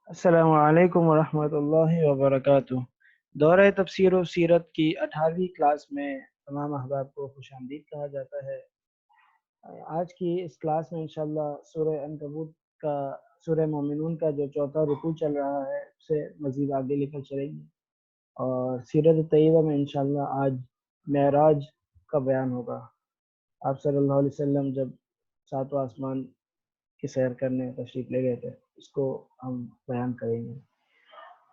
السلام علیکم ورحمۃ اللہ وبرکاتہ۔ دورہ تفسیر و سیرت کی 18ویں کلاس میں تمام احباب کو خوش آمدید کہا جاتا ہے۔ آج کی اس کلاس میں انشاءاللہ سورہ عنکبوت کا سورہ مومنون کا جو چوتھا رکوع چل رہا ہے اسے مزید آگے لے کر چلیں گے، اور سیرت طیبہ میں انشاءاللہ آج معراج کا بیان ہوگا۔ آپ صلی اللہ علیہ وسلم جب ساتواں آسمان کی سیر کرنے تشریف لے گئے تھے، اس کو ہم بیان کریں گے۔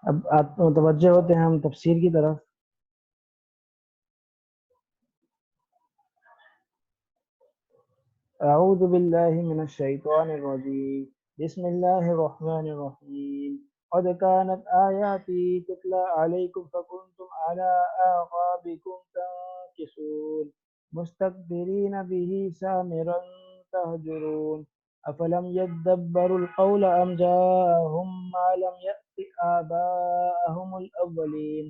اب آپ متوجہ ہوتے ہیں ہم تفسیر کی طرف۔ اعوذ باللہ من الشیطان الرجیم، بسم اللہ الرحمن الرحیم۔ قد كانت آیاتی تتلى علیکم فکنتم على اعقابکم تنکصون مستكبرین به سامرا تهجرون افلم يدبروا القول ام جاءهم ما لم يأت آباءهم الاولین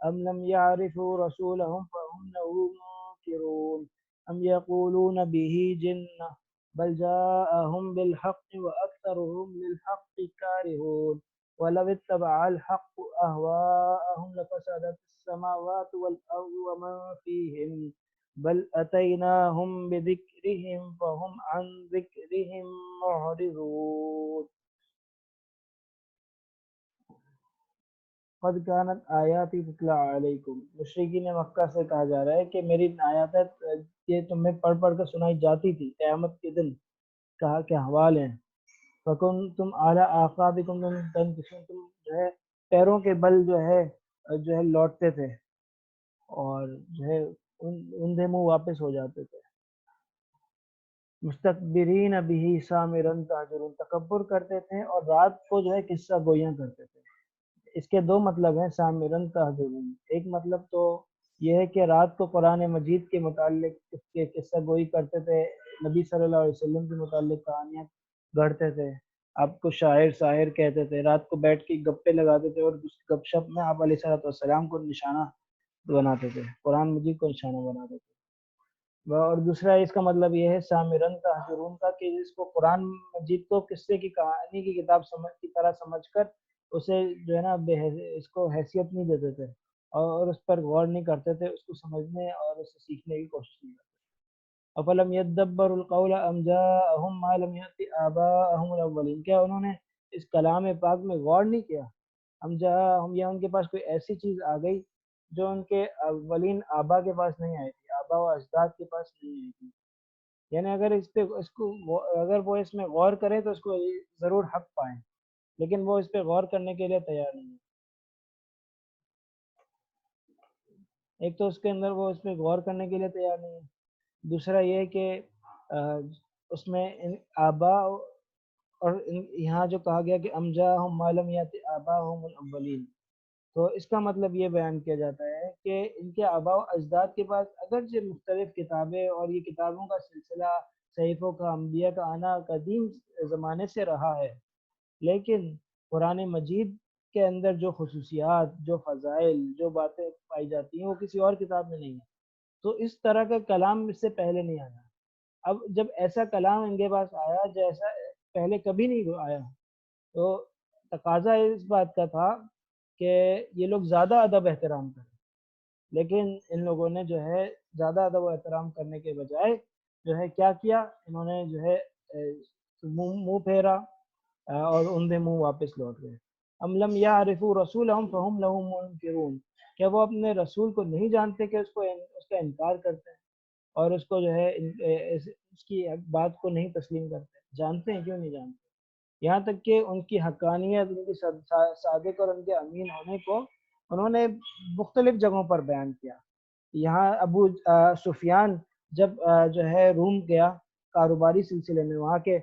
أم لم يعرفوا رسولهم فهم له منكرون أم يقولون به جنة بل جاءهم بالحق وأكثرهم للحق كارهون ولو اتبع الحق أهواءهم لفسدت السماوات والأرض ومن فيهن بل أتيناهم بذكرهم فهم عن ذكرهم معرضون۔ قد كانت آیاتی تتلی علیکم، مشرکین مکہ سے کہا جا رہا ہے کہ میری آیات یہ تمہیں پڑھ پڑھ کر سنائی جاتی تھی قیامت کے دن، کہا کہ حوال ہیں۔ فکن تم اعلیٰ آقابکم تنکصون، تم جو ہے پیروں کے بل جو ہے لوٹتے تھے، اور جو ہے اندھے منہ واپس ہو جاتے تھے۔ مستکبرین به سامرا تہجرون، تکبر کرتے تھے اور رات کو جو ہے قصہ گویاں کرتے تھے۔ اس کے دو مطلب ہیں سامرن تہجرون۔ ایک مطلب تو یہ ہے کہ رات کو قرآن مجید کے متعلق اس کے قصہ گوئی کرتے تھے، نبی صلی اللہ علیہ وسلم کے متعلق کہانیاں گڑھتے تھے، آپ کو شاعر ساحر کہتے تھے، رات کو بیٹھ کے گپے لگاتے تھے اور اس گپ شپ میں آپ علیہ السلام کو نشانہ بناتے تھے، قرآن مجید کو نشانہ بناتے تھے۔ اور دوسرا اس کا مطلب یہ ہے سامرن تہجرون کا، کہ اس کو قرآن مجید کو قصے کی کہانی کی کتاب کی طرح سمجھ کر اسے جو ہے نا اس کو حیثیت نہیں دیتے تھے، اور اس پر غور نہیں کرتے تھے، اس کو سمجھنے اور اسے سیکھنے کی کوشش نہیں کرتے۔ افلم یدبر القول ام جاءهم ما لم یأت آباءهم الاولین، کیا انہوں نے اس کلام پاک میں غور نہیں کیا؟ ام جاءهم، یا ان کے پاس کوئی ایسی چیز آ گئی جو ان کے اولین آبا کے پاس نہیں آئی تھی، آبا و اجداد کے پاس نہیں آئی تھی۔ یعنی اگر اگر وہ اس میں غور کرے تو اس کو ضرور حق پائیں، لیکن وہ اس پہ غور کرنے کے لیے تیار نہیں ہے۔ ایک تو اس کے اندر وہ اس پہ غور کرنے کے لیے تیار نہیں ہے، دوسرا یہ کہ اس میں آبا، اور یہاں جو کہا گیا کہ امجاہم ما لم یأت آباہم الاولین، تو اس کا مطلب یہ بیان کیا جاتا ہے کہ ان کے آباء و اجداد کے پاس اگرچہ مختلف کتابیں اور یہ کتابوں کا سلسلہ صحیفوں کا انبیاء کا آنا قدیم زمانے سے رہا ہے، لیکن قرآن مجید کے اندر جو خصوصیات، جو فضائل، جو باتیں پائی جاتی ہیں وہ کسی اور کتاب میں نہیں ہیں۔ تو اس طرح کا کلام اس سے پہلے نہیں آیا۔ اب جب ایسا کلام ان کے پاس آیا جیسا پہلے کبھی نہیں آیا، تو تقاضا اس بات کا تھا کہ یہ لوگ زیادہ ادب احترام کریں، لیکن ان لوگوں نے جو ہے زیادہ ادب و احترام کرنے کے بجائے جو ہے کیا کیا، انہوں نے جو ہے منہ پھیرا اور اندھے منہ واپس لوٹ گئے۔ ام لم یعرفوا رسولہم فہم لہ منکرون، کیا وہ اپنے رسول کو نہیں جانتے کہ اس کا انکار کرتے ہیں، اور اس کو جو ہے اس کی بات کو نہیں تسلیم کرتے؟ جانتے ہیں، کیوں نہیں جانتے؟ یہاں تک کہ ان کی حقانیت، ان کی صادق اور ان کے امین ہونے کو انہوں نے مختلف جگہوں پر بیان کیا۔ یہاں ابو سفیان جب جو ہے روم گیا کاروباری سلسلے میں، وہاں کے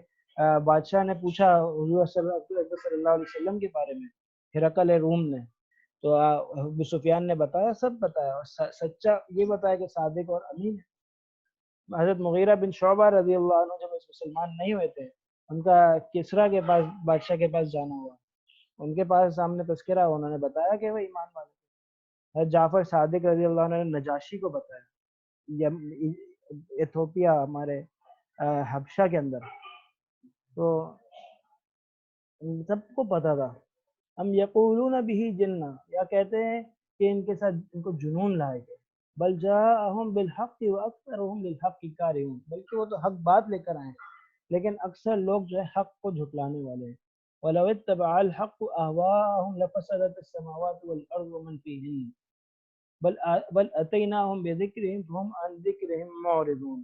بادشاہ نے پوچھا حضور صلی اللہ علیہ وسلم کے بارے میں، ہرقل روم نے، تو ابو سفیان نے بتایا، سب بتایا، اور سچا یہ بتایا کہ صادق اور امین ہے۔ حضرت مغیرہ بن شعبہ رضی اللہ عنہ جب مسلمان نہیں ہوئے تھے، ان کا کسرا کے پاس، بادشاہ کے پاس جانا ہوا، ان کے پاس سامنے تذکرہ، انہوں نے بتایا کہ وہ ایمان والے تھے۔ حضرت جعفر صادق رضی اللہ عنہ نے نجاشی کو بتایا، ایتھوپیا، ہمارے حبشہ کے اندر، تو سب کو پتا تھا ہم یقولون بہ جنہ، یا کہتے ہیں کہ ان کے ساتھ ان کو جنون لائے گئے، بل جاءہم بالحق واکثرہم للحق کارہون، بلکہ وہ تو حق بات لے کر آئے لیکن اکثر لوگ جو ہے حق کو جھٹلانے والے ہیں۔ وَلَوِ اتَّبَعَ الْحَقُّ أَهْوَاءَهُمْ لَفَسَدَتِ السَّمَاوَاتُ وَالْأَرْضُ وَمَنْ فِيهِنَّ بل اتیناہم بذکرہم فہم عن ذکرہم معرضون۔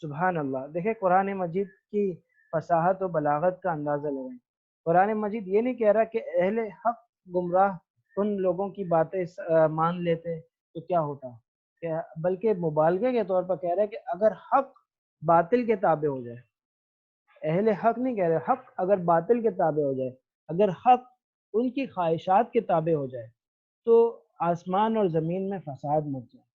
سبحان اللہ، دیکھیں قرآن مجید کی فصاحت و بلاغت کا اندازہ لگائیں۔ قرآن مجید یہ نہیں کہہ رہا کہ اہل حق گمراہ ان لوگوں کی باتیں مان لیتے تو کیا ہوتا، بلکہ مبالغے کے طور پر کہہ رہا ہے کہ اگر حق باطل کے تابع ہو جائے، اہل حق نہیں کہہ رہے، حق اگر باطل کے تابع ہو جائے، اگر حق ان کی خواہشات کے تابع ہو جائے تو آسمان اور زمین میں فساد مچ جائے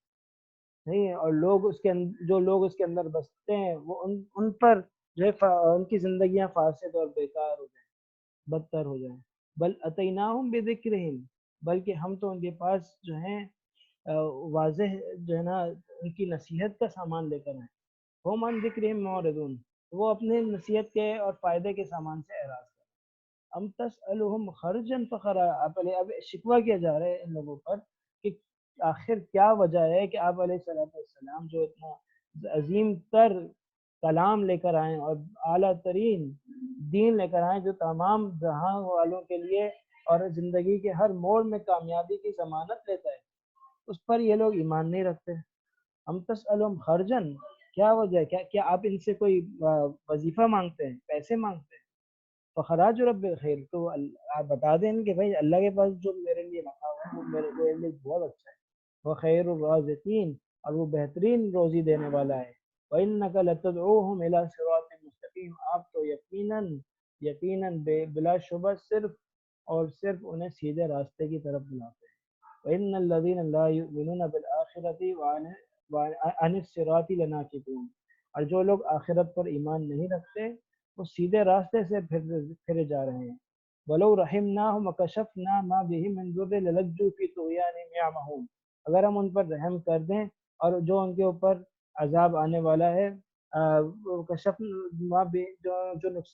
نہیں ہے، اور لوگ اس کے جو لوگ اس کے اندر بستے ہیں وہ ان پر جو ہے ان کی زندگیاں فاسد اور بیکار ہو جائیں، بدتر ہو جائیں۔ بل اتیناہم بذکرہم، بلکہ ہم تو ان کے پاس جو ہیں واضح جو ہے نا ان کی نصیحت کا سامان لے کر آئیں۔ ہم عن ذکرہم معرضون، وہ اپنے نصیحت کے اور فائدے کے سامان سے اعراض کریں۔ ام تسألہم خرجا فخرا، اب شکوہ کیا جا رہا ہے ان لوگوں پر کہ آخر کیا وجہ ہے کہ آپ علیہ السلام جو اتنا عظیم تر کلام لے کر آئیں اور اعلیٰ ترین دین لے کر آئیں جو تمام جہاں والوں کے لیے اور زندگی کے ہر موڑ میں کامیابی کی ضمانت لیتا ہے، اس پر یہ لوگ ایمان نہیں رکھتے۔ ہم تسألہم خرجن، کیا وجہ ہے، کیا آپ ان سے کوئی وظیفہ مانگتے ہیں، پیسے مانگتے ہیں؟ فخراج رب خیر، تو آپ بتا دیں کہ بھائی اللہ کے پاس جو میرے لیے رکھا ہوا ہے وہ میرے لیے بہت اچھا ہے، وہ خیر الرازقین، اور وہ بہترین روزی دینے والا ہے۔ وَإِنَّكَ لَتَدْعُوهُمْ إِلَىٰ صِرَاطٍ مُسْتَقِيمٍ، آپ تو یقیناً بلا شبہ صرف اور صرف انہیں سیدھے راستے کی طرف بلاتے ہیں۔ وَإِنَّ الَّذِينَ لَا يُؤْمِنُونَ بِالْآخِرَةِ وَعَنِ الصِّرَاطِ لَنَاكِبُونَ، اور جو لوگ آخرت پر ایمان نہیں رکھتے وہ سیدھے راستے سے پھرے جا رہے ہیں۔ وَلَوْ رَحِمْنَاهُمْ وَكَشَفْنَا مَا بِهِم مِّن ضُرٍّ لَلَجُّوا فِي طُغْيَانِهِمْ يَعْمَهُونَ، اگر ہم ان پر رحم کر دیں اور جو ان کے اوپر عذاب آنے والا ہے کشف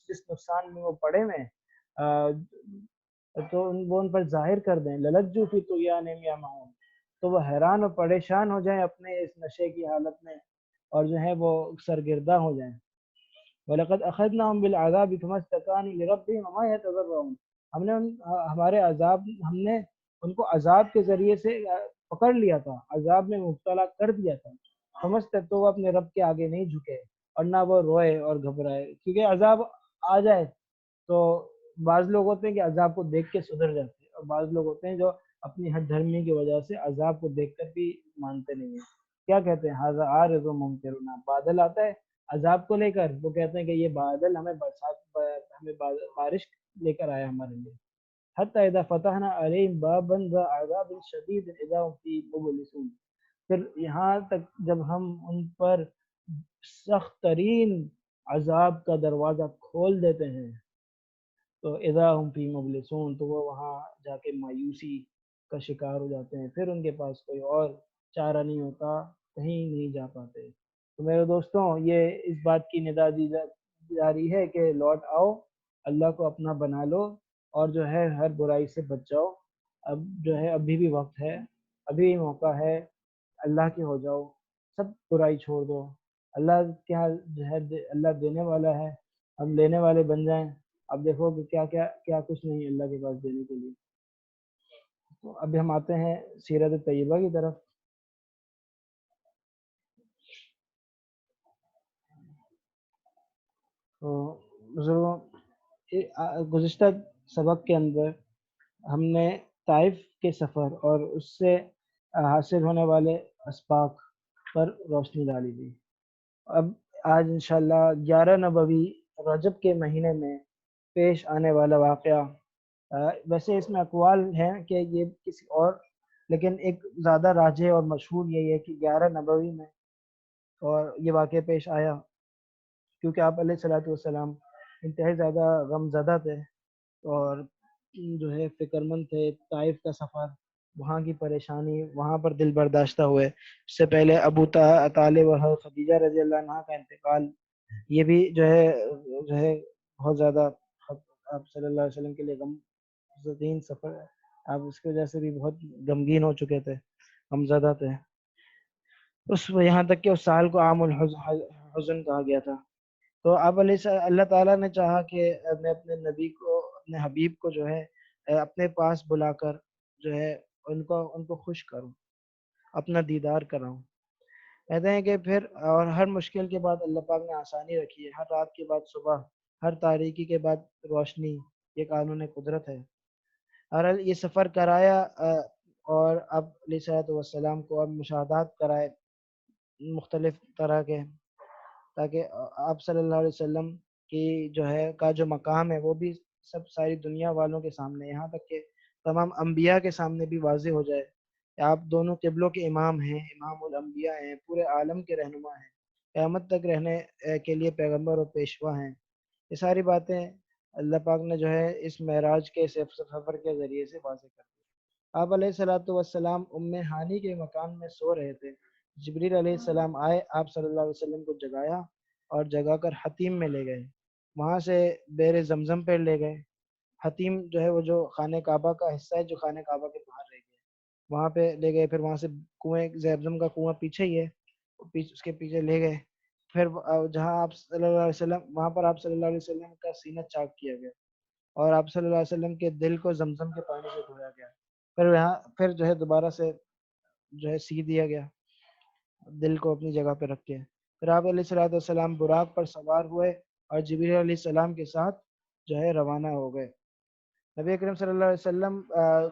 جس نقصان میں وہ پڑے ہوئے ہیں تو وہ ان پر ظاہر کر دیں، لَلَجُّوا فِي طُغْيَانِهِمْ يَعْمَهُونَ، تو وہ حیران اور پریشان ہو جائیں اپنے اس نشے کی حالت میں اور جو ہے وہ سرگرداں ہو جائیں۔ وَلَقَدْ أَخَذْنَاهُمْ بِالْعَذَابِ فَمَا اسْتَكَانُوا لِرَبِّهِمْ وَمَا يَتَضَرَّعُونَ، ہم نے ان کو عذاب کے ذریعے سے پکڑ لیا تھا، عذاب میں مبتلا کر دیا تھا، سمجھتے تو وہ اپنے رب کے آگے نہیں جھکے اور نہ وہ روئے اور گھبرائے، کیونکہ عذاب آ جائے تو بعض لوگ ہوتے ہیں کہ عذاب کو دیکھ کے سدھر جاتے ہیں، اور بعض لوگ ہوتے ہیں جو اپنی حد دھرمی کی وجہ سے عذاب کو دیکھ کر بھی مانتے نہیں ہیں۔ کیا کہتے ہیں، ھذا عارض ممطرنا، بادل آتا ہے عذاب کو لے کر، وہ کہتے ہیں کہ یہ بادل ہمیں بارش لے کر آیا ہمارے لیے۔ حتی اذا فتحنا علیہم بابا ذا عذاب شدید اذا هم فیہ مبلسون، پھر یہاں تک جب ہم ان پر سخت ترین عذاب کا دروازہ کھول دیتے ہیں تو اذا هم فیہ مبلسون، تو وہ وہاں جا کے مایوسی کا شکار ہو جاتے ہیں، پھر ان کے پاس کوئی اور چارہ نہیں ہوتا، کہیں نہیں جا پاتے۔ تو میرے دوستوں، یہ اس بات کی ندا دی جاری ہے کہ لوٹ آؤ، اللہ کو اپنا بنا لو اور جو ہے ہر برائی سے بچ جاؤ۔ اب جو ہے ابھی بھی وقت ہے، ابھی بھی موقع ہے، اللہ کے ہو جاؤ، سب برائی چھوڑ دو، اللہ کیا جو ہے اللہ دینے والا ہے، ہم لینے والے بن جائیں۔ اب دیکھو کہ کیا کچھ نہیں اللہ کے پاس دینے کے لیے۔ تو اب ہم آتے ہیں سیرت طیبہ کی طرف۔ تو بزرگوں، گزشتہ سبق کے اندر ہم نے طائف کے سفر اور اس سے حاصل ہونے والے اسباق پر روشنی ڈالی تھی۔ اب آج انشاءاللہ 11 نبوی رجب کے مہینے میں پیش آنے والا واقعہ، ویسے اس میں اقوال ہیں کہ یہ کسی اور، لیکن ایک زیادہ راجح اور مشہور یہی ہے کہ 11 نبوی میں اور یہ واقعہ پیش آیا کیونکہ آپ علیہ الصلوۃ والسلام انتہائی زیادہ غم زدہ تھے اور جو ہے فکر مند تھے۔ طائف کا سفر، وہاں کی پریشانی، وہاں پر دل برداشتہ ہوئے، اس سے پہلے ابو طالب اور خدیجہ رضی اللہ عنہ کا انتقال، یہ بھی جو ہے بہت زیادہ آپ صلی اللہ علیہ وسلم کے لیے غم حزین سفر ہے. آپ اس کی وجہ سے بھی بہت غمگین ہو چکے تھے, غمزدہ تھے. یہاں تک کہ اس سال کو عام الحزن کہا گیا تھا. تو آپ اللہ تعالیٰ نے چاہا کہ میں اپنے نبی کو, اپنے حبیب کو جو ہے اپنے پاس بلا کر جو ہے ان کو خوش کروں, اپنا دیدار کراؤں. کہتے ہیں کہ پھر اور ہر مشکل کے بعد اللہ پاک نے آسانی رکھی ہے, ہر رات کے بعد صبح, ہر تاریکی کے بعد روشنی, یہ قانون قدرت ہے. اور یہ سفر کرایا اور اب علیہ الصلوۃ والسلام کو اب مشاہدات کرائے مختلف طرح کے, تاکہ آپ صلی اللہ علیہ وسلم کی جو ہے کا جو مقام ہے وہ بھی سب ساری دنیا والوں کے سامنے, یہاں تک کہ تمام انبیاء کے سامنے بھی واضح ہو جائے کہ آپ دونوں قبلوں کے امام ہیں, امام الانبیاء ہیں, پورے عالم کے رہنما ہیں, قیامت تک رہنے کے لیے پیغمبر اور پیشوا ہیں. یہ ساری باتیں اللہ پاک نے جو ہے اس معراج کے سفر کے ذریعے سے واضح کر دی. آپ علیہ الصلوۃ والسلام ام ہانی کے مکان میں سو رہے تھے. جبریل علیہ السلام آئے, آپ صلی اللہ علیہ وسلم کو جگایا اور جگا کر حتیم میں لے گئے. وہاں سے بیر زمزم پہ لے گئے. حتیم جو ہے وہ جو خانہ کعبہ کا حصہ ہے جو خانہ کعبہ کے باہر رہ گئے, وہاں پہ لے گئے. پھر وہاں سے کنویں زمزم کا کنواں پیچھے ہی ہے, اس کے پیچھے لے گئے. پھر جہاں آپ صلی اللہ علیہ وسلم, وہاں پر آپ صلی اللہ علیہ وسلم کا سینہ چاک کیا گیا اور آپ صلی اللہ علیہ وسلم کے دل کو زمزم کے پانی سے دھویا گیا. پھر جو ہے دوبارہ سے جو ہے سی دیا گیا دل کو اپنی جگہ پہ رکھ کے. پھر آپ علیہ الصلوۃ والسلام براق پر سوار ہوئے اور جبریل علیہ السلام کے ساتھ جو ہے روانہ ہو گئے. نبی اکرم صلی اللہ علیہ وسلم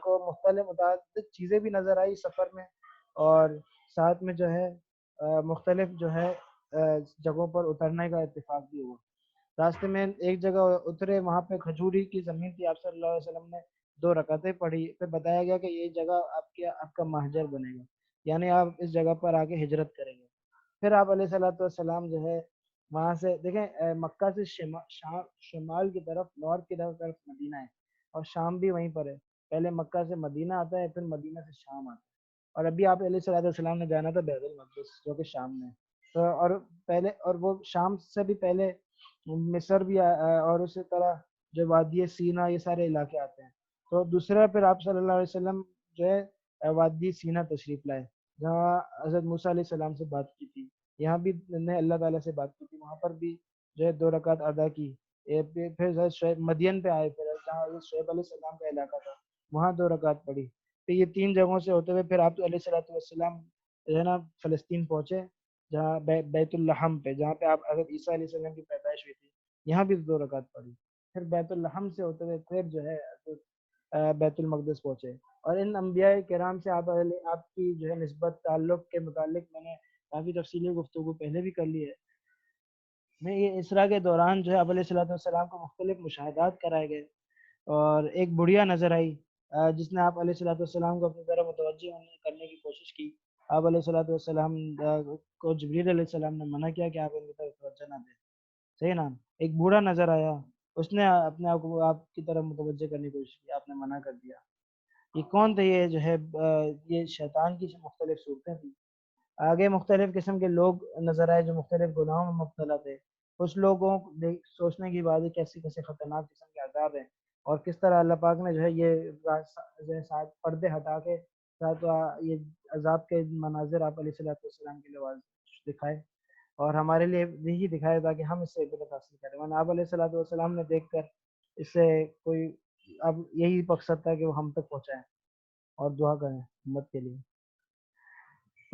کو متعدد چیزیں بھی نظر آئی سفر میں, اور ساتھ میں جو ہے مختلف جو ہے جگہوں پر اترنے کا اتفاق بھی ہوا. راستے میں ایک جگہ اترے, وہاں پہ کھجوری کی زمین تھی. آپ صلی اللہ علیہ وسلم نے 2 رکعتیں پڑھی. پھر بتایا گیا کہ یہ جگہ آپ کا مہجر بنے گا, یعنی آپ اس جگہ پر آ کے ہجرت کریں گے. پھر آپ علیہ الصلوۃ والسلام جو ہے وہاں سے دیکھیں مکہ سے شمال کی طرف, نارتھ کی طرف مدینہ ہے, اور شام بھی وہیں پر ہے. پہلے مکہ سے مدینہ آتا ہے, پھر مدینہ سے شام آتا ہے. اور ابھی آپ علیہ الصلوۃ والسلام نے جانا تھا بیت المقدس جو کہ شام میں. تو اور وہ شام سے بھی پہلے مصر بھی اور اسی طرح جو وادی سینا, یہ سارے علاقے آتے ہیں. تو دوسرا پھر آپ صلی اللہ علیہ وسلم جو ہے وادی سینا تشریف لائے, جہاں حضرت موسیٰ علیہ السلام سے بات کی تھی. یہاں بھی نے اللہ تعالیٰ سے بات کی تھی, وہاں پر بھی جو ہے 2 رکعت ادا کی. پھر حضرت شعیب مدین پہ آئے, پھر جہاں حضرت شعیب علیہ السلام کا علاقہ تھا وہاں 2 رکعت پڑھی. پھر یہ 3 جگہوں سے ہوتے ہوئے پھر آپ علیہ الصلوۃ والسلام جو ہے نا فلسطین پہنچے, جہاں بیت الحم پہ, جہاں پہ آپ حضرت عیسیٰ علیہ السلام کی پیدائش ہوئی تھی, یہاں بھی 2 رکعت پڑھی. پھر بیت الحم سے ہوتے ہوئے پھر جو ہے بیت المقدس پہنچے. اور ان انبیاء کرام سے آپ کی جو ہے نسبت تعلق کے متعلق میں نے کافی تفصیلی گفتگو پہلے بھی کر لی ہے. میں یہ اسرا کے دوران جو ہے علیہ الصلوۃ والسلام کو مختلف مشاہدات کرائے گئے, اور ایک بڑھیا نظر آئی جس نے آپ علیہ الصلوۃ والسلام کو اپنی طرف متوجہ کرنے کی کوشش کی. آپ علیہ الصلوۃ والسلام کو جبریل علیہ السلام نے منع کیا کہ آپ ان کی طرف توجہ نہ دیں, صحیح نا. ایک بوڑھا نظر آیا, اس نے اپنے آپ کو آپ کی طرف متوجہ کرنے کی کوشش کی, آپ نے منع کر دیا. یہ کون تھے؟ یہ جو ہے یہ شیطان کی مختلف صورتیں تھیں. آگے مختلف قسم کے لوگ نظر آئے جو مختلف گناہوں میں مبتلا تھے. کچھ لوگوں کو سوچنے کی بات ہے کیسی کیسے خطرناک قسم کے عذاب ہیں, اور کس طرح اللہ پاک نے جو ہے یہ پردے ہٹا کے یہ عذاب کے مناظر آپ علیہ الصلوۃ والسلام کے لیے دکھائے, اور ہمارے لیے یہی دکھائے تاکہ ہم اس سے عبرت حاصل کریں. ورنہ آپ علیہ الصلوۃ والسلام نے دیکھ کر اس سے کوئی اب یہی مقصد تھا کہ وہ ہم تک پہنچائیں اور دعا کریں امت کے لیے.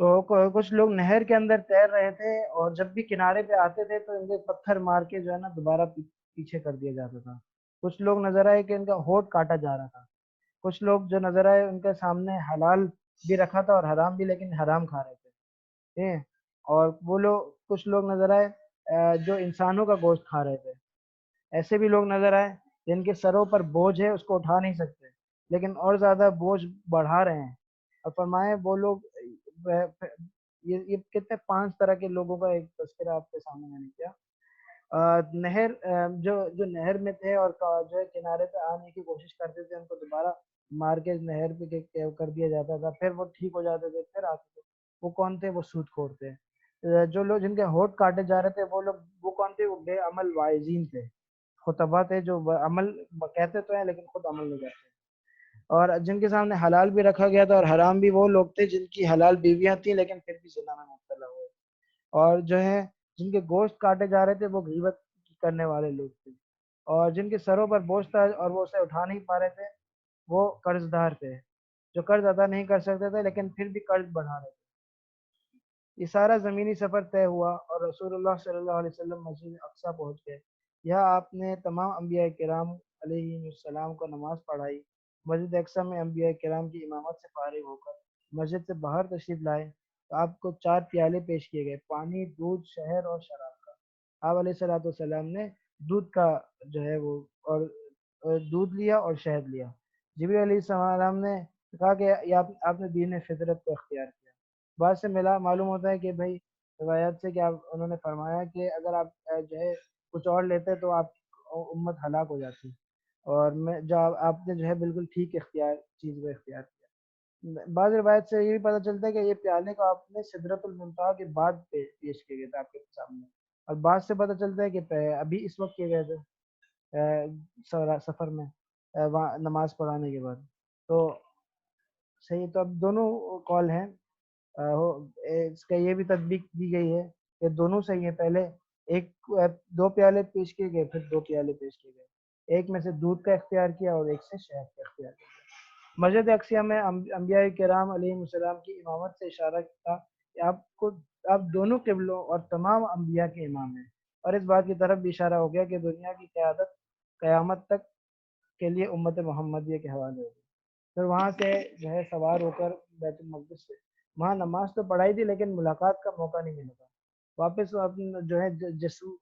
تو کچھ لوگ نہر کے اندر تیر رہے تھے, اور جب بھی کنارے پہ آتے تھے تو ان کے پتھر مار کے جو ہے نا دوبارہ پیچھے کر دیا جاتا تھا. کچھ لوگ نظر آئے کہ ان کا ہونٹ کاٹا جا رہا تھا. کچھ لوگ جو نظر آئے ان کے سامنے حلال بھی رکھا تھا اور حرام بھی, لیکن حرام کھا رہے تھے. اور وہ لوگ کچھ لوگ نظر آئے جو انسانوں کا گوشت کھا رہے تھے. ایسے بھی لوگ نظر آئے جن کے سروں پر بوجھ ہے, اس کو اٹھا نہیں سکتے, لیکن اور زیادہ بوجھ بڑھا رہے ہیں. اور فرمائے وہ لوگ یہ کتنے 5 طرح کے لوگوں کا ایک تذکرہ آپ کے سامنے میں نے کیا. نہر جو نہر میں تھے اور جو ہے کنارے پہ آنے کی کوشش کرتے تھے, ان کو دوبارہ مار کے نہر پہ کر دیا جاتا تھا. پھر وہ ٹھیک ہو جاتے تھے, پھر آتے تھے. وہ کون تھے؟ وہ سود خور تھے. جو لوگ جن کے ہونٹ کاٹے جا رہے تھے وہ کون تھے؟ وہ بے عمل واعظین تھے, خطبہ تھے جو عمل کہتے تو ہیں لیکن خود عمل نہیں کرتے. اور جن کے سامنے حلال بھی رکھا گیا تھا اور حرام بھی، وہ لوگ تھے جن کی حلال بیویاں تھیں لیکن پھر بھی زنا میں مبتلا ہوئے، اور جو ہے جن کے گوشت کاٹے جا رہے تھے وہ غیبت کرنے والے لوگ تھے، اور جن کے سروں پر بوجھ تھا اور وہ اسے اٹھا نہیں پا رہے تھے وہ قرض دار تھے، جو قرض ادا نہیں کر سکتے تھے لیکن پھر بھی قرض بڑھا رہے تھے۔ یہ سارا زمینی سفر طے ہوا اور رسول اللہ صلی اللہ علیہ وسلم مسجد اقصیٰ پہنچ گئے۔ یہاں آپ نے تمام انبیاء کرام علیہ السلام کو نماز پڑھائی۔ مسجد اقصیٰ میں انبیاء کرام کی امامت سے فارغ ہو کر مسجد سے باہر تشریف لائے تو آپ کو 4 پیالے پیش کیے گئے، پانی، دودھ، شہد اور شراب کا۔ آپ علیہ الصلوۃ والسلام نے دودھ کا جو ہے وہ اور دودھ لیا اور شہد لیا۔ جبریل علیہ السلام نے کہا کہ یہ آپ نے دین فطرت کو اختیار کیا۔ بعد سے ملا معلوم ہوتا ہے کہ بھائی روایت سے کہ انہوں نے فرمایا کہ اگر آپ جو ہے کچھ اور لیتے تو آپ امت ہلاک ہو جاتی، اور میں جو آپ نے جو ہے بالکل ٹھیک چیز کو اختیار کیا۔ بعض روایت سے یہ بھی پتہ چلتا ہے کہ یہ پیالے کو آپ نے سدرۃ المنتہا کے بعد پیش کیے گئے تھے آپ کے سامنے، اور بعد سے پتہ چلتا ہے کہ ابھی اس وقت کیے گئے تھے سفر میں وہاں نماز پڑھانے کے بعد۔ تو صحیح، تو اب دونوں قول ہیں، اس کا یہ بھی تطبیق دی گئی ہے کہ دونوں صحیح ہیں۔ پہلے ایک 2 پیالے پیش کیے گئے، پھر 2 پیالے پیش کیے گئے، ایک میں سے دودھ کا اختیار کیا اور ایک سے شہد کا اختیار کیا۔ مسجد اقصیٰ میں انبیاء کرام علیہ السلام کی امامت سے اشارہ تھا کہ آپ دونوں قبلوں اور تمام انبیاء کے امام ہیں، اور اس بات کی طرف بھی اشارہ ہو گیا کہ دنیا کی قیادت قیامت تک کے لیے امت محمدیہ کے حوالے ہوگی۔ پھر وہاں سے جو ہے سوار ہو کر بیت المقدس سے وہاں نماز تو پڑھائی تھی لیکن ملاقات کا موقع نہیں ملا تھا۔ واپس جو ہے جسم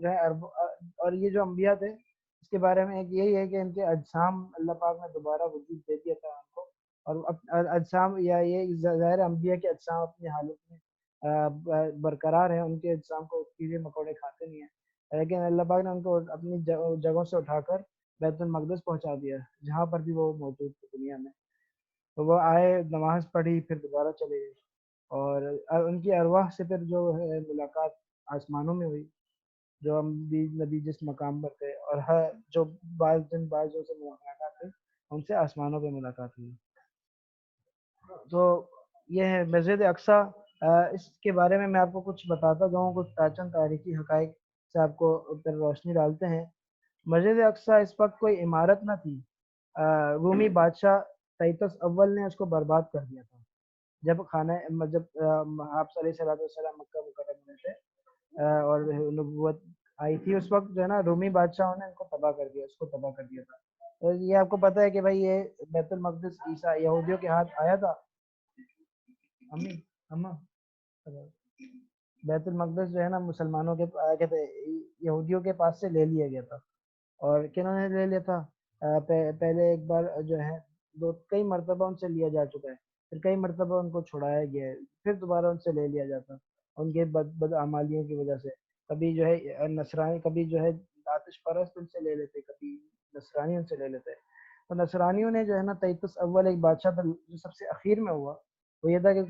جو ہے اور یہ جو انبیاء تھے اس کے بارے میں ایک یہی ہے کہ ان کے اجسام اللہ پاک نے دوبارہ وجود دے دیا تھا ان کو، اور اجسام یا یہ ظاہر انبیاء کے اجسام اپنی حالت میں برقرار ہیں، ان کے اجسام کو کیڑے مکوڑے کھاتے نہیں ہیں، لیکن اللہ پاک نے ان کو اپنی جگہوں سے اٹھا کر بیت المقدس پہنچا دیا جہاں پر بھی وہ موجود تھے دنیا میں۔ تو وہ آئے، نماز پڑھی، پھر دوبارہ چلے گئے، اور ان کی ارواح سے پھر جو ہے ملاقات آسمانوں میں ہوئی، جو ہم بھی نبی جس مقام پر تھے، اور ہر جو بعضوں سے ملاقات ہوئی ان سے آسمانوں پہ ملاقات ہوئی۔ تو یہ ہے مسجد اقصیٰ۔ اس کے بارے میں آپ کو کچھ بتاتا جاؤں، کچھ چند تاریخی حقائق سے آپ کو پھر روشنی ڈالتے ہیں۔ مسجد اقصیٰ اس وقت کوئی عمارت نہ تھی، رومی بادشاہ تائتس اول نے اس کو برباد کر دیا تھا جب آپ صلی اللہ علیہ وسلم مکہ مکرمہ میں تھے، اور نبوت آئی تھی اس وقت جو ہے نا رومی بادشاہوں نے ان کو تباہ کر دیا، اس کو تباہ کر دیا تھا۔ تو یہ آپ کو پتہ ہے کہ بھائی یہ بیت المقدس یہودیوں کے ہاتھ آیا تھا۔ امی اماں بیت المقدس جو ہے نا مسلمانوں کے کہتے یہودیوں کے پاس سے لے لیا گیا تھا، اور کنہوں نے لے لیا تھا؟ پہلے ایک بار جو ہے کئی مرتبہ ان سے لیا جا چکا ہے، پھر کئی مرتبہ ان کو چھڑایا گیا ہے، پھر دوبارہ ان سے لے لیا جاتا ان کے بدعمالیوں کی وجہ سے۔ کبھی جو ہے نصرانی، کبھی جو ہے آتش پرست ان سے لے لیتے، کبھی نصرانی ان سے لے لیتے۔ تو نصرانیوں نے جو ہے نا تائتس اول ایک بادشاہ تھا جو سب سے اخیر میں ہوا، وہ یہ تھا کہ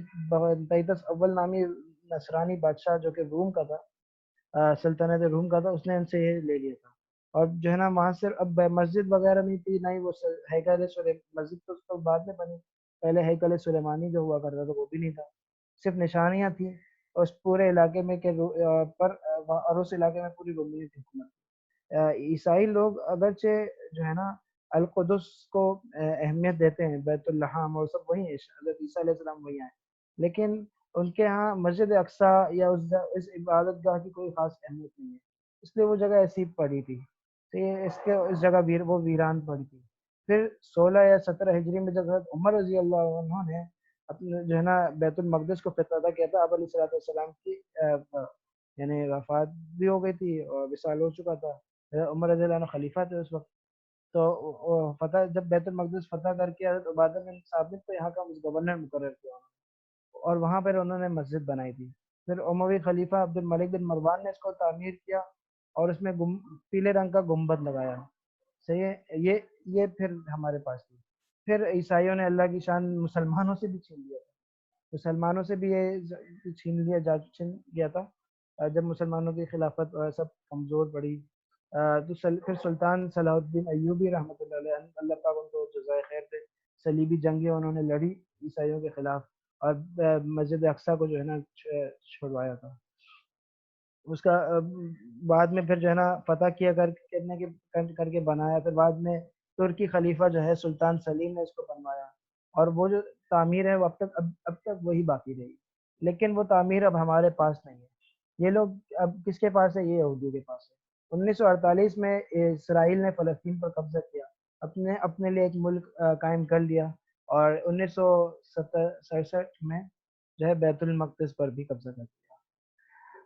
تائتس اول نامی نصرانی بادشاہ جو کہ روم کا تھا، سلطنت روم کا تھا، اس نے ان سے یہ لے لیا تھا۔ اور جو ہے نا وہاں سے اب مسجد وغیرہ نہیں تھی، نہ ہی وہ مسجد تو اس کو بعد میں بنی، پہلے ہیکل سلیمانی جو ہوا کرتا تھا وہ بھی نہیں تھا، صرف نشانیاں تھیں اس پورے علاقے میں کہ اور اس علاقے میں پوری رومی کی حکومت۔ عیسائی لوگ اگرچہ جو ہے نا القدس کو اہمیت دیتے ہیں، بیت الحام اور سب وہی ہیں، حضرت عیسیٰ علیہ السلام وہی ہیں، لیکن ان کے ہاں مسجد اقصیٰ یا اس عبادت گاہ کی کوئی خاص اہمیت نہیں ہے، اس لیے وہ جگہ ایسی پڑی تھی، تو یہ اس جگہ وہ ویران پڑی تھی۔ پھر 16 یا 17 ہجری میں جب حضرت عمر رضی اللہ عنہ نے اپنے جو ہے نا بیت المقدس کو فتح کیا تھا، آپ علیہ الصلوۃ والسلام کی یعنی وفات بھی ہو گئی تھی اور وصال ہو چکا تھا، حضرت عمر رضی اللہ عنہ خلیفہ تھے اس وقت۔ تو جب بیت المقدس فتح کر کے حضرت عبادہ بن ثابت کو یہاں کا گورنر مقرر کیا اور وہاں پر انہوں نے مسجد بنائی تھی۔ پھر اموی خلیفہ عبد الملک بن مروان نے اس کو تعمیر کیا اور اس میں پیلے رنگ کا گنبد لگایا۔ صحیح ہے، یہ پھر ہمارے پاس تھی۔ پھر عیسائیوں نے اللہ کی شان مسلمانوں سے بھی چھین لیا تھا، مسلمانوں سے بھی یہ چھین گیا تھا جب مسلمانوں کی خلافت سب کمزور پڑی۔ تو پھر سلطان صلاح الدین ایوبی رحمۃ اللہ علیہ، اللہ پاک ان کو جزائے خیر دے، صلیبی جنگیں انہوں نے لڑی عیسائیوں کے خلاف، اور مسجد اقصیٰ کو جو ہے نا چھڑوایا تھا. اس کا بعد میں پھر جو ہے نا فتح کیا کر کے بنایا. پھر بعد میں ترکی خلیفہ جو ہے سلطان سلیم نے اس کو بنوایا، اور وہ جو تعمیر ہے وہ اب تک وہی باقی رہی. لیکن وہ تعمیر اب ہمارے پاس نہیں ہے. یہ لوگ اب کس کے پاس ہے؟ یہ یہودیوں کے پاس ہے. 1948 میں اسرائیل نے فلسطین پر قبضہ کیا، اپنے لیے ایک ملک قائم کر لیا، اور 1967 میں جو ہے بیت المقدس پر بھی قبضہ کر لیا.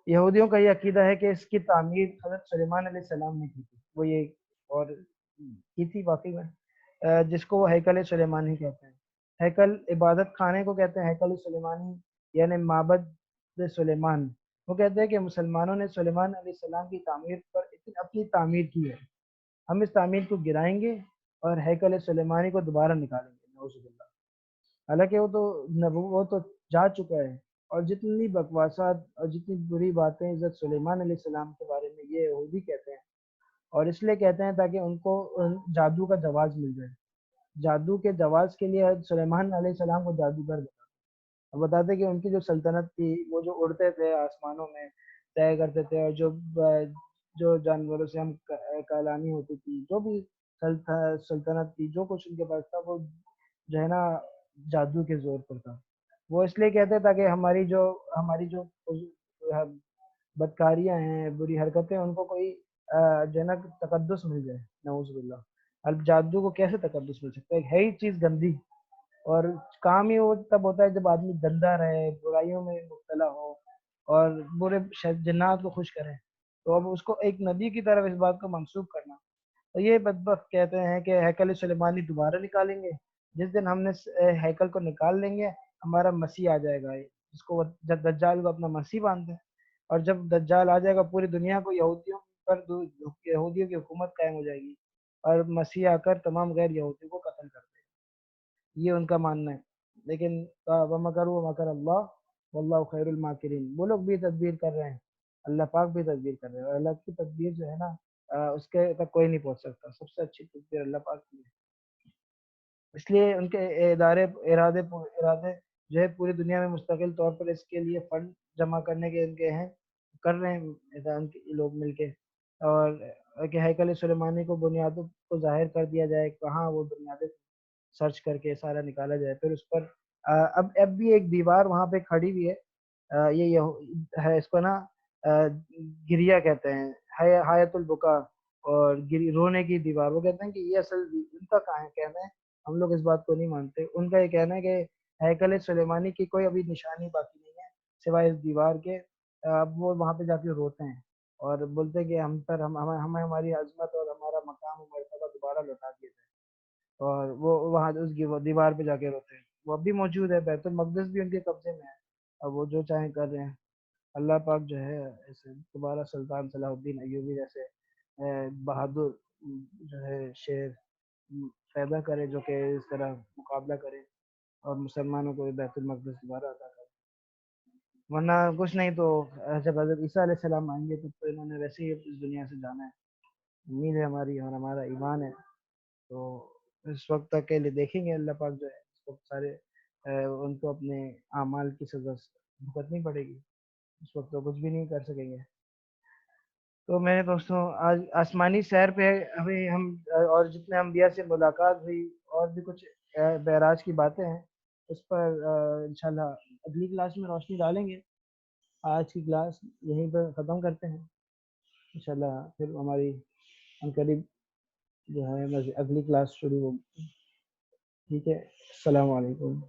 یہودیوں کا یہ عقیدہ ہے کہ اس کی تعمیر حضرت سلیمان علیہ السلام نے کی تھی. وہ یہ اور کی تھی واقعی میں، جس کو وہ ہیکل سلیمانی کہتے ہیں. ہیکل عبادت خانے کو کہتے ہیں ہیکل سلیمانی، یعنی معبد سلیمان. وہ کہتے ہیں کہ مسلمانوں نے سلیمان علیہ السلام کی تعمیر پر اپنی تعمیر کی ہے، ہم اس تعمیر کو گرائیں گے اور ہیکل سلیمانی کو دوبارہ نکالیں گے. نعوذ باللہ. حالانکہ وہ تو جا چکا ہے. اور جتنی بکواسات اور جتنی بری باتیں حضرت سلیمان علیہ السلام کے بارے میں یہ یہودی کہتے ہیں، اور اس لیے کہتے ہیں تاکہ ان کو جادو کا جواز مل جائے. جادو کے جواز کے لیے حضرت سلیمان علیہ السلام کو جادوگر بتاتے کہ ان کی جو سلطنت تھی، وہ جو اڑتے تھے آسمانوں میں طے کرتے تھے، اور جو جانوروں سے ہم کالانی ہوتی تھی، جو بھی سلطنت تھی، جو کچھ ان کے پاس تھا، وہ جو ہے نا جادو کے زور پر تھا. وہ اس لیے کہتے تاکہ ہماری جو بدکاریاں ہیں، بری حرکتیں، ان کو کوئی جو ہے نا تقدس مل جائے. نعوذ باللہ. اب جادو کو کیسے تقدس مل سکتا ہے؟ ہی چیز گندی، اور کام ہی وہ تب ہوتا ہے جب آدمی گندا رہے، برائیوں میں مبتلا ہو، اور برے جنات کو خوش کرے. تو اب اس کو ایک نبی کی طرف اس بات کو منسوخ کرنا. تو یہ بدبخت کہتے ہیں کہ ہیکل سلیمانی دوبارہ نکالیں گے. جس دن ہم نے ہیکل کو نکال لیں گے، ہمارا مسیح آ جائے گا، جس کو جب دجال کو اپنا مسیح باندھتے ہیں. اور جب دجال آ جائے گا، پوری دنیا کو یہودیوں کی حکومت قائم ہو جائے گی، اور مسیح آ کر تمام غیر یہودیوں کو قتل کر دے گا. یہ ان کا ماننا ہے. لیکن وَمَكَرُوا وَمَكَرَ اللَّهُ وَاللَّهُ خَيْرُ الْمَاكِرِينَ. وہ لوگ بھی تدبیر کر رہے ہیں، اللہ پاک بھی تدبیر کر رہے ہیں، اور اللہ کی تدبیر جو ہے نا اس کے تک کوئی نہیں پہنچ سکتا. سب سے اچھی تدبیر اللہ پاک کی ہے. اس لیے ان کے ارادے جو ہے پوری دنیا میں مستقل طور پر اس کے لیے فنڈ جمع کرنے کے ان کے ہیں، کر رہے ہیں میدان کے لوگ مل کے. اور کہ ہیکل سلیمانی کو بنیادوں کو ظاہر کر دیا جائے، کہاں وہ بنیادیں سرچ کر کے سارا نکالا جائے. پھر اس پر اب بھی ایک دیوار وہاں پہ کھڑی ہوئی ہے. یہ ہے، اس کو نا گریا کہتے ہیں، حیات البکا، اور رونے کی دیوار. وہ کہتے ہیں کہ یہ اصل ان کا کہنا ہے، ہم لوگ اس بات کو نہیں مانتے. ان کا یہ کہنا ہے کہ ہیکل سلیمانی کی کوئی ابھی نشانی باقی نہیں ہے سوائے اس دیوار کے. اب وہ وہاں پہ جا کے روتے ہیں اور بولتے ہیں کہ ہمیں ہماری عظمت اور ہمارا مقام و مرتبہ دوبارہ لوٹا دیا جائے. اور وہ وہاں اس کی دیوار پہ جا کے روتے ہیں. وہ اب بھی موجود ہے، بیت المقدس بھی ان کے قبضے میں ہے. اب وہ جو چاہیں کر رہے ہیں. اللہ پاک جو ہے ایسے دوبارہ سلطان صلاح الدین ایوبی جیسے بہادر جو ہے شیر پیدا کرے، جو کہ اس طرح مقابلہ کرے اور مسلمانوں کو بیت المقدس دوبارہ عطا کرے. ورنہ کچھ نہیں تو جب حضرت عیسیٰ علیہ السلام آئیں گے تو انہوں نے ویسے ہی اس دنیا سے جانا ہے. امید ہے ہماری اور ہمارا ایمان ہے. تو اس وقت تک کے لیے دیکھیں گے اللہ پاک جو ہے اس وقت سارے ان کو اپنے اعمال کی سزا بھگتنی پڑے گی. اس وقت تو کچھ بھی نہیں کر سکیں گے. تو میرے دوستوں، آج آسمانی سیر پہ ابھی ہم اور جتنے انبیاء سے ملاقات ہوئی، اور بھی کچھ معراج کی باتیں ہیں، اس پر انشاءاللہ اگلی کلاس میں روشنی ڈالیں گے. آج کی کلاس یہیں پہ ختم کرتے ہیں. انشاءاللہ پھر ہماری عنقریب جو ہے اگلی کلاس شروع ہوگی. ٹھیک ہے، السلام علیکم.